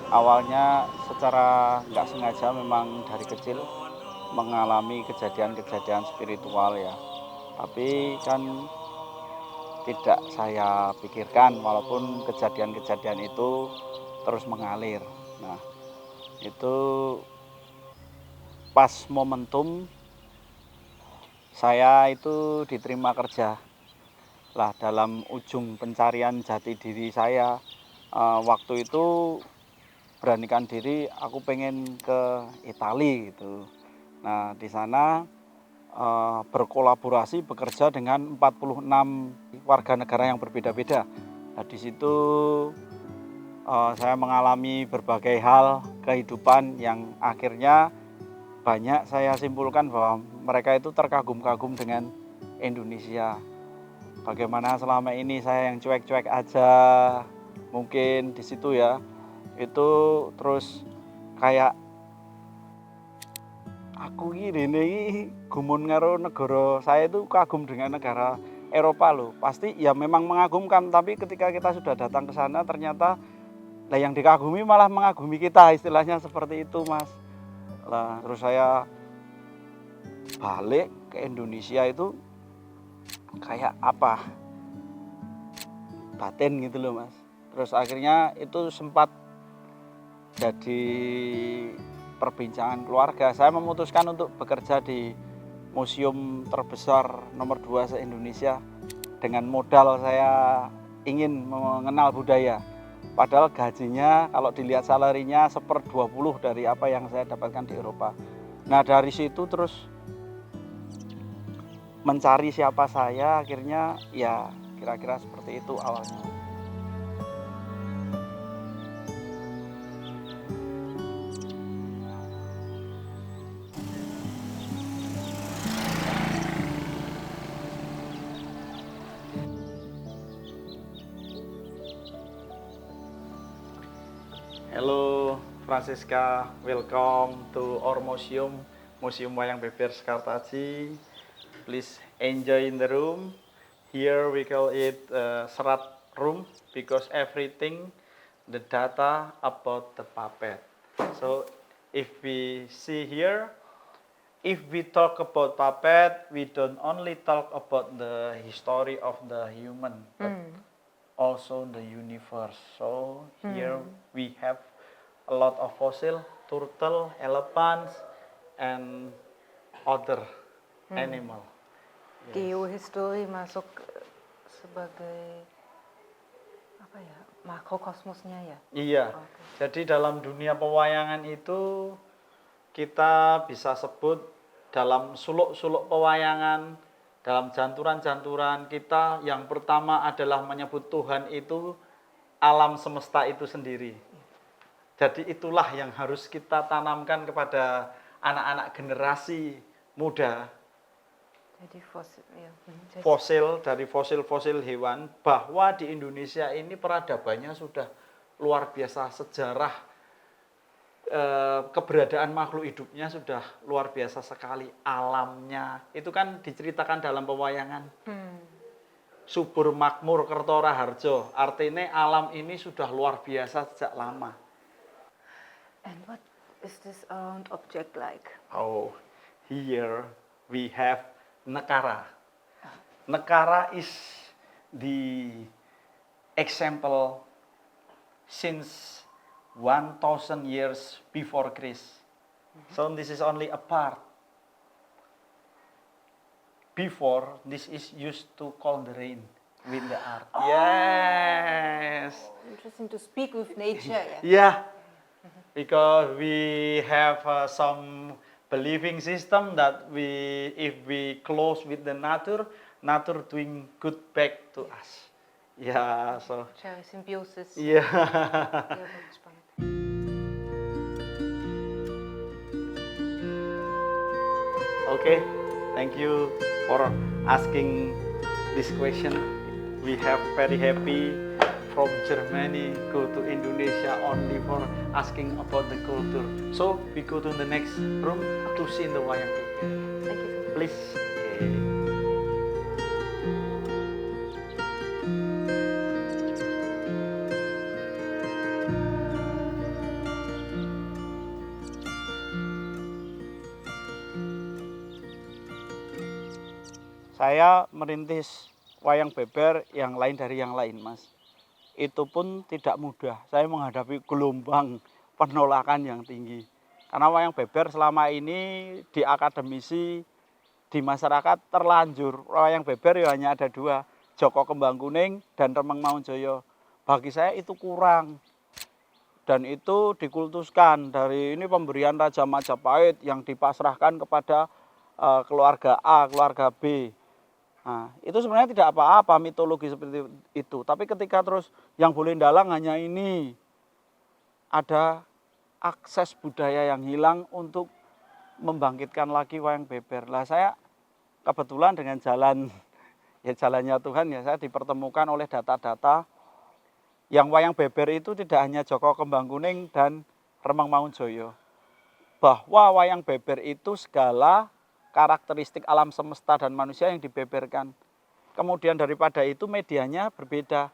Awalnya secara nggak sengaja memang dari kecil mengalami kejadian-kejadian spiritual ya. Tapi kan tidak saya pikirkan walaupun kejadian-kejadian itu terus mengalir. Nah, itu pas momentum saya itu diterima kerja. Lah dalam ujung pencarian jati diri saya, waktu itu beranikan diri aku pengen ke Italia gitu. Nah, di sana berkolaborasi bekerja dengan 46 warga negara yang berbeda-beda. Nah, di situ saya mengalami berbagai hal kehidupan yang akhirnya banyak saya simpulkan bahwa mereka itu terkagum-kagum dengan Indonesia. Bagaimana selama ini saya yang cuek-cuek aja, mungkin di situ ya, itu terus kayak aku ini gumun karo negara, saya itu kagum dengan negara Eropa loh. Pasti ya memang mengagumkan, tapi ketika kita sudah datang ke sana ternyata lah yang dikagumi malah mengagumi kita, istilahnya seperti itu, Mas. Lah terus saya balik ke Indonesia itu kayak apa? Batin gitu loh, Mas. Terus akhirnya itu sempat jadi perbincangan keluarga. Saya memutuskan untuk bekerja di museum terbesar nomor 2 se-Indonesia dengan modal saya ingin mengenal budaya. Padahal gajinya kalau dilihat salarinya 1/20 dari apa yang saya dapatkan di Eropa. Nah, dari situ terus mencari siapa saya, akhirnya ya kira-kira seperti itu awalnya. Hello Francisca, welcome to our museum, Museum Wayang Beber Sekartaji. Please enjoy in the room. Here we call it Serat room because everything the data about the puppet. So if we see here, if we talk about puppet, we don't only talk about the history of the human, but also the universe. So here we have a lot of fossil, turtle, elephants, and other animal. Geohistory masuk sebagai apa ya, makrokosmosnya ya? Iya, jadi dalam dunia pewayangan itu kita bisa sebut dalam suluk-suluk pewayangan, dalam janturan-janturan kita yang pertama adalah menyebut Tuhan itu alam semesta itu sendiri. Jadi itulah yang harus kita tanamkan kepada anak-anak generasi muda. Jadi fosil, ya. Fosil dari fosil-fosil hewan, bahwa di Indonesia ini peradabannya sudah luar biasa, sejarah keberadaan makhluk hidupnya sudah luar biasa sekali, alamnya itu kan diceritakan dalam pewayangan. Subur makmur kerto raharjo, artinya alam ini sudah luar biasa sejak lama. And what is this object like? Oh, here we have Nekara. Nekara is the example since 1,000 years before Christ. So this is only a part. Before, this is used to call the rain with the earth. Yes. Interesting to speak with nature. Yeah. Yeah. Because we have some believing system that if we close with the nature doing good back to us. Yeah, so. Cari symbiosis. Yeah. Ya, bagus banget. Okay, thank you for asking this question. We have very happy from Germany go to Indonesia only for asking about the culture. So we go to the next room to see the wayang beber. Thank you so much. Please. Okay. Saya merintis wayang beber yang lain dari yang lain, Mas. Itu pun tidak mudah. Saya menghadapi gelombang penolakan yang tinggi. Karena wayang beber selama ini di akademisi, di masyarakat terlanjur. Wayang beber ya hanya ada dua, Joko Kembangkuning dan Remeng Maunjoyo. Bagi saya itu kurang. Dan itu dikultuskan dari ini pemberian Raja Majapahit yang dipasrahkan kepada keluarga A, keluarga B. Nah, itu sebenarnya tidak apa-apa mitologi seperti itu. Tapi ketika terus yang boleh dalang hanya ini, ada akses budaya yang hilang untuk membangkitkan lagi wayang beber. Lah saya kebetulan dengan jalan, ya jalannya Tuhan ya, saya dipertemukan oleh data-data yang wayang beber itu tidak hanya Joko Kembangkuning dan Remeng Maunjoyo. Bahwa wayang beber itu segala karakteristik alam semesta dan manusia yang dibeberkan. Kemudian daripada itu medianya berbeda.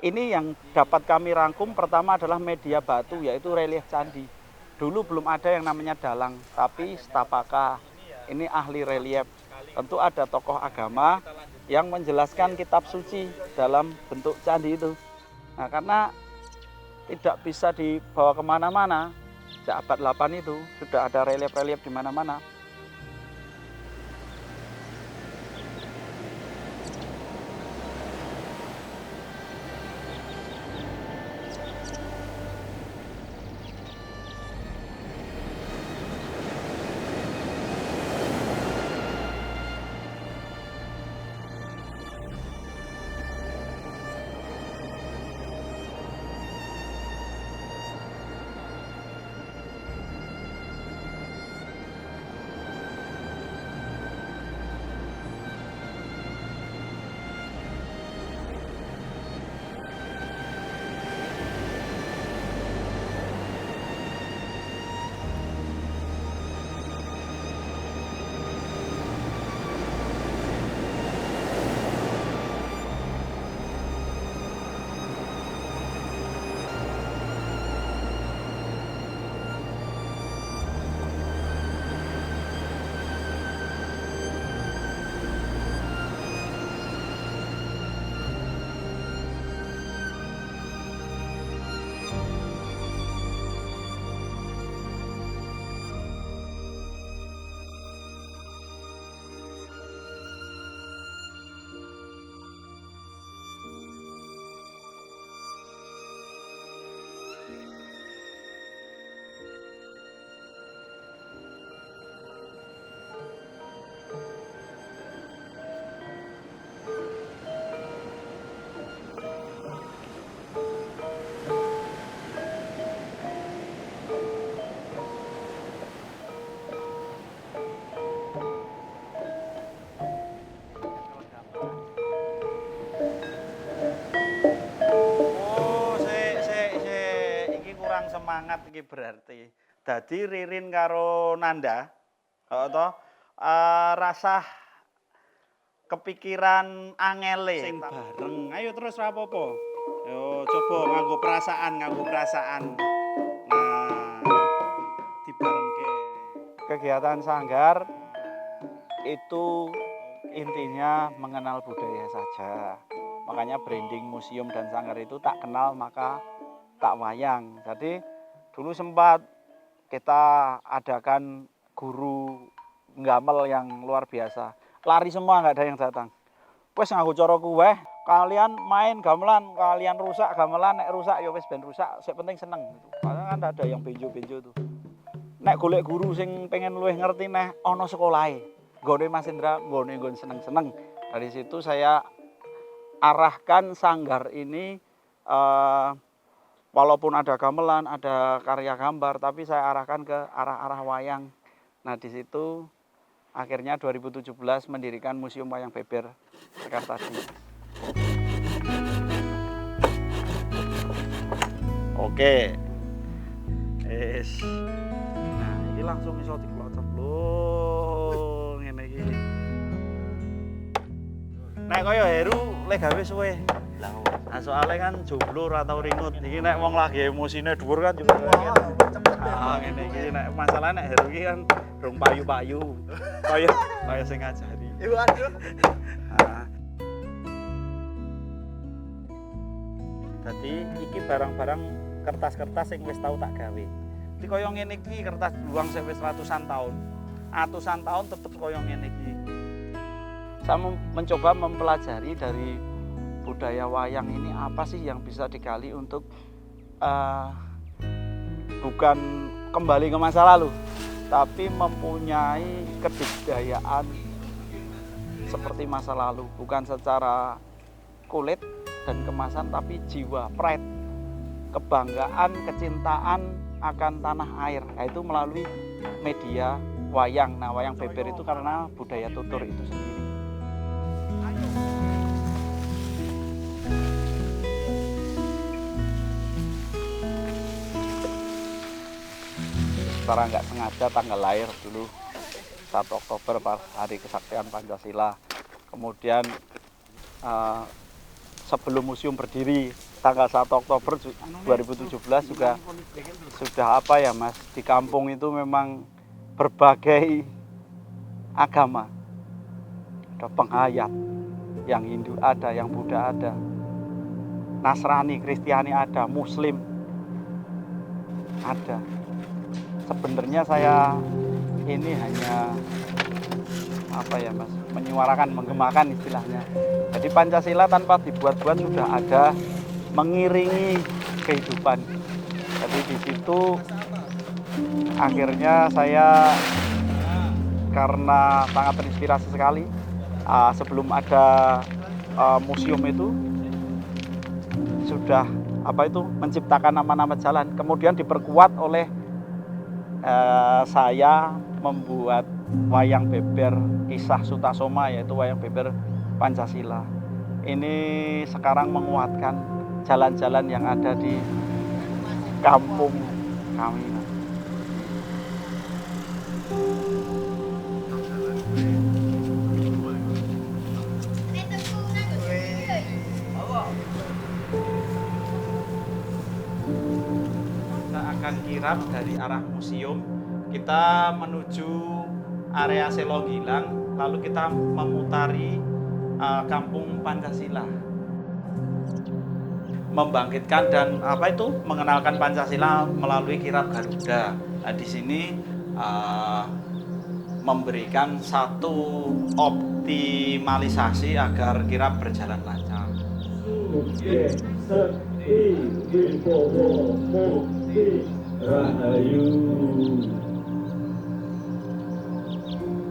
Ini yang dapat kami rangkum pertama adalah media batu, yaitu relief candi. Dulu belum ada yang namanya dalang, tapi stapaka. Ini ahli relief. Tentu ada tokoh agama yang menjelaskan kitab suci dalam bentuk candi itu. Nah, karena tidak bisa dibawa kemana-mana, sejak abad 8 itu sudah ada relief-relief di mana-mana. Semangat iki berarti. Dadi Ririn karo Nanda, rasa kepikiran angele sing bareng. Ayo terus ra apa-apa. Yo coba nganggo perasaan. Nah, dibarengke. Kegiatan sanggar itu intinya mengenal budaya saja. Makanya branding museum dan sanggar itu tak kenal maka tak wayang. Jadi Dulu sempat kita adakan guru gamel yang luar biasa. Lari semua, nggak ada yang datang. Wes nganggo cara kuwe, kalian main gamelan, kalian rusak gamelan, nek rusak ya wis ben rusak, sing penting seneng gitu. Karena kan ada yang benjo-benjo tuh. Nek golek guru sing pengen luwih ngerti neh ana sekolahe. Nggone Mas Indra, nggone nggon seneng-seneng. Dari situ saya arahkan sanggar ini walaupun ada gamelan, ada karya gambar, tapi saya arahkan ke arah-arah wayang. Nah, di situ akhirnya 2017 mendirikan Museum Wayang Beber Sekartaji. Oke. Yes. Nah, ini langsung iso diklocok lho, ngene iki. Nek kaya Heru le gawe suwe. Lah, soalnya kan jomblo ora tau ringut. Iki nek wong lagi emosine dhuwur kan juga ngene iki nek masalah nek Heru iki kan rung payu-payu. Kaya sing ngajari. Waduh. Dadi iki barang-barang kertas-kertas sing wis tau tak gawe. Iki kaya ngene iki kertas buang sing wis ratusan tahun. Atusan tahun tetep kaya ngene iki. Saya mencoba mempelajari dari budaya wayang ini apa sih yang bisa digali untuk bukan kembali ke masa lalu, tapi mempunyai kebudayaan seperti masa lalu, bukan secara kulit dan kemasan, tapi jiwa, pride, kebanggaan, kecintaan akan tanah air, yaitu melalui media wayang. Nah, wayang beber itu karena budaya tutur itu sendiri. Secara nggak sengaja tanggal lahir dulu 1 Oktober pas Hari Kesaktian Pancasila. Kemudian sebelum museum berdiri tanggal 1 Oktober 2017 juga sudah apa ya Mas, di kampung itu memang berbagai agama. Ada penghayat, yang Hindu ada, yang Buddha ada, Nasrani, Kristiani ada, Muslim ada. Sebenarnya saya ini hanya apa ya Mas, menyuarakan, menggemakan istilahnya. Jadi Pancasila tanpa dibuat-buat sudah ada, mengiringi kehidupan. Jadi di situ akhirnya saya karena sangat terinspirasi sekali. Sebelum ada museum itu sudah menciptakan nama-nama jalan. Kemudian diperkuat oleh saya membuat wayang beber kisah Sutasoma, yaitu wayang beber Pancasila. Ini sekarang menguatkan jalan-jalan yang ada di kampung kami. Kita akan kirap dari arah museum, kita menuju area Selo Gilang, lalu kita memutari kampung Pancasila, membangkitkan dan mengenalkan Pancasila melalui kirap Garuda. Nah, di sini memberikan satu optimalisasi agar kirap berjalan lancar.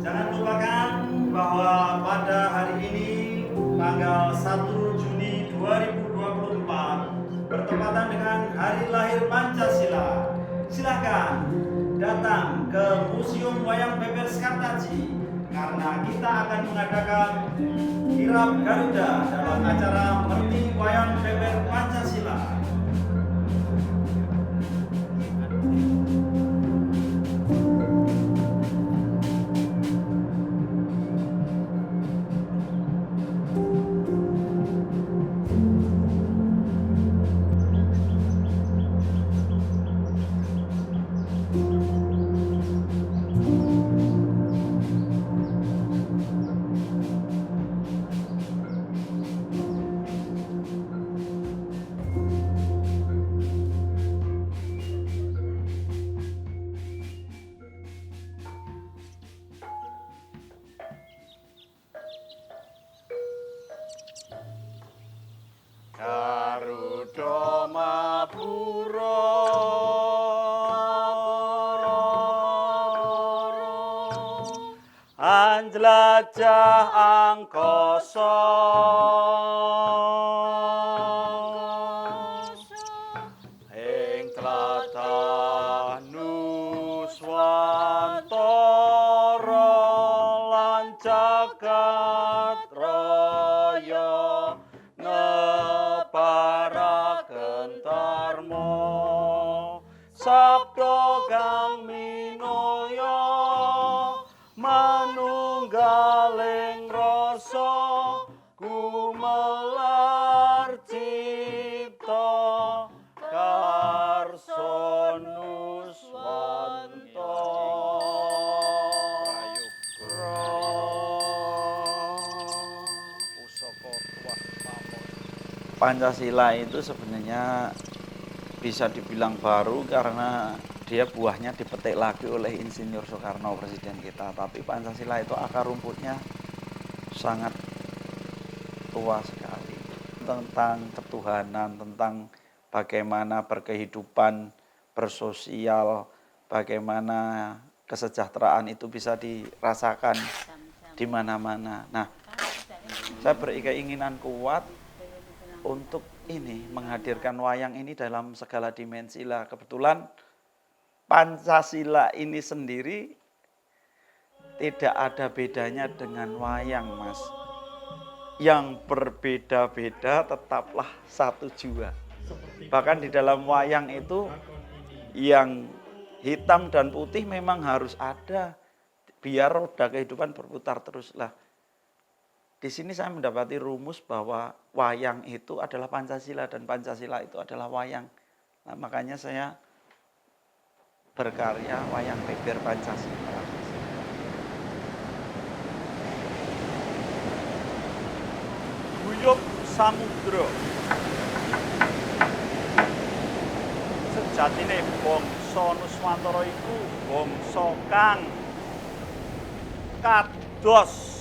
Jangan lupakan bahwa pada hari ini tanggal 1 Juni 2024 bertepatan dengan hari lahir Pancasila. Silakan datang ke Museum Wayang Beber Sekartaji karena kita akan mengadakan kirap Garuda dalam acara Merti Wayang Beber Pancasila. lan jelajah angkasa. Ing tlatah Nuswantara lan jagat raya neparaken tarma sabda kang minulya manunggaling rasa gumelar cipta karsa Pancasila itu sebenarnya bisa dibilang baru karena dia buahnya dipetik lagi oleh Insinyur Soekarno, presiden kita. Tapi Pancasila itu akar rumputnya sangat tua sekali. Tentang ketuhanan, tentang bagaimana berkehidupan, bersosial, bagaimana kesejahteraan itu bisa dirasakan di mana-mana. Nah, saya berkeinginan kuat untuk ini menghadirkan wayang ini dalam segala dimensi lah. Kebetulan Pancasila ini sendiri tidak ada bedanya dengan wayang, Mas. Yang berbeda-beda tetaplah satu jua. Bahkan di dalam wayang itu yang hitam dan putih memang harus ada biar roda kehidupan berputar teruslah. Di sini saya mendapati rumus bahwa wayang itu adalah Pancasila dan Pancasila itu adalah wayang. Nah, makanya saya berkarya wayang beber Pancasila. Guyub samudra. Sejatine bangsa Nuswantara iku bangsa kang kados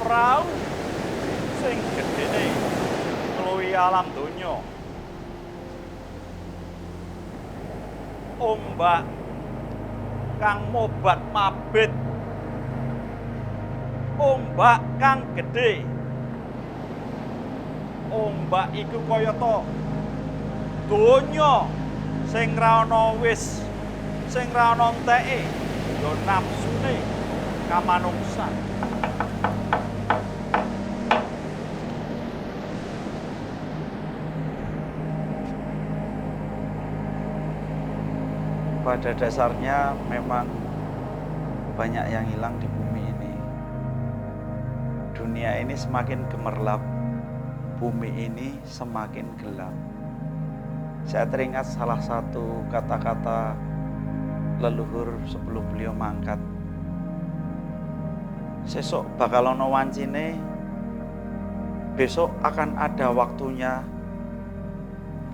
prau sing gedene ngluwi alam donya. Ombak kang mobat mabit, ombak kang gedhe. Ombak iku kayata donya sing ra ana wis, sing ra ana enteke, ya nafsune kamanungsan. Pada dasarnya memang banyak yang hilang di bumi ini. Dunia ini semakin gemerlap, bumi ini semakin gelap. Saya teringat salah satu kata-kata leluhur sebelum beliau mangkat. Sesok bakal ono wancine, besok akan ada waktunya.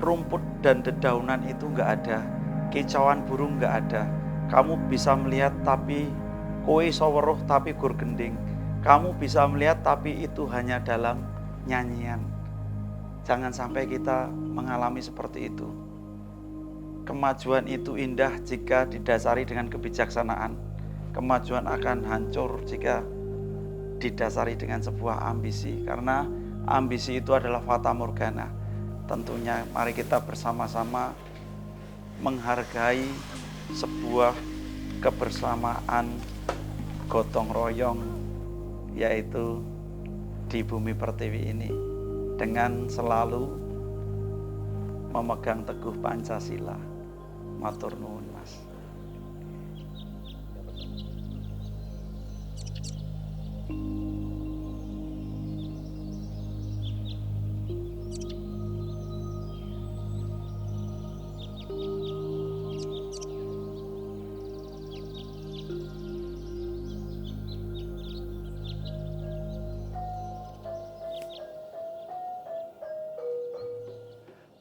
Rumput dan dedaunan itu enggak ada. Kicauan burung nggak ada. Kamu bisa melihat tapi kowe iso weruh tapi gur gending. Kamu bisa melihat tapi itu hanya dalam nyanyian. Jangan sampai kita mengalami seperti itu. Kemajuan itu indah jika didasari dengan kebijaksanaan. Kemajuan akan hancur jika didasari dengan sebuah ambisi. Karena ambisi itu adalah fata morgana. Tentunya mari kita bersama-sama menghargai sebuah kebersamaan gotong royong, yaitu di bumi pertiwi ini, dengan selalu memegang teguh Pancasila. Matur nuwun, Mas.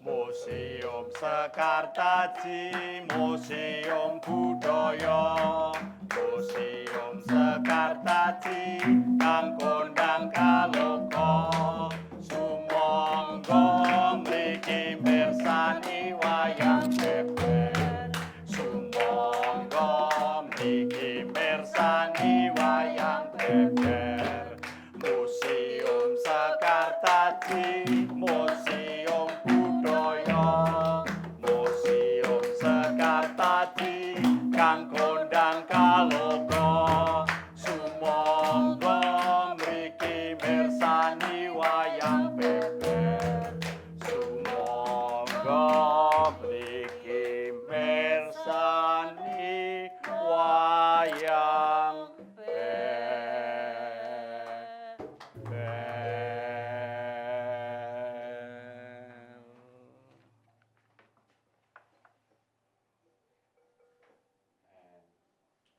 Museum Sekartaji, Museum Budaya, Museum Sekartaji, kang kondang kaloka, sumangga mriki mirsani wayang beber, sumangga mriki mirsani wayang Kartaji kang